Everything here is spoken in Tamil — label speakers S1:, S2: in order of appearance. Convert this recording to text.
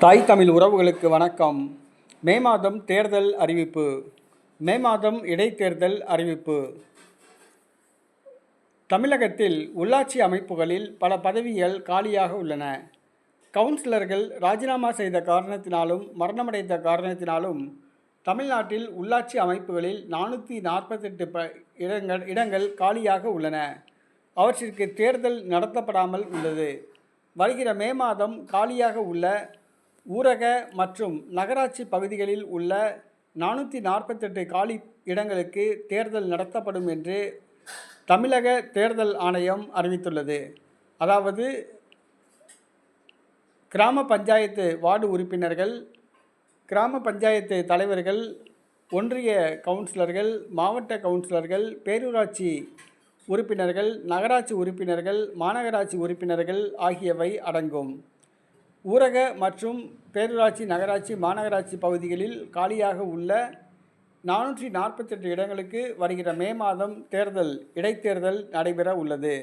S1: தாய் தமிழ் உறவுகளுக்கு வணக்கம். மே மாதம் தேர்தல் அறிவிப்பு. மே மாதம் இடைத்தேர்தல் அறிவிப்பு. தமிழகத்தில் உள்ளாட்சி அமைப்புகளில் பல பதவிகள் காலியாக உள்ளன. கவுன்சிலர்கள் ராஜினாமா செய்த காரணத்தினாலும் மரணமடைந்த காரணத்தினாலும் தமிழ்நாட்டில் உள்ளாட்சி அமைப்புகளில் 448 இடங்கள் காலியாக உள்ளன. அவற்றிற்கு தேர்தல் நடத்தப்படாமல் உள்ளது. வருகிற மே மாதம் காலியாக உள்ள ஊரக மற்றும் நகராட்சி பகுதிகளில் உள்ள 448 காலி இடங்களுக்கு தேர்தல் நடத்தப்படும் என்று தமிழக தேர்தல் ஆணையம் அறிவித்துள்ளது. அதாவது கிராம பஞ்சாயத்து வார்டு உறுப்பினர்கள், கிராம பஞ்சாயத்து தலைவர்கள், ஒன்றிய கவுன்சிலர்கள், மாவட்ட கவுன்சிலர்கள், பேரூராட்சி உறுப்பினர்கள், நகராட்சி உறுப்பினர்கள், மாநகராட்சி உறுப்பினர்கள் ஆகியவை அடங்கும். ஊரக மற்றும் பேரூராட்சி, நகராட்சி, மாநகராட்சி பகுதிகளில் காலியாக உள்ள 448 இடங்களுக்கு வருகிற மே மாதம் இடைத்தேர்தல் நடைபெற உள்ளது.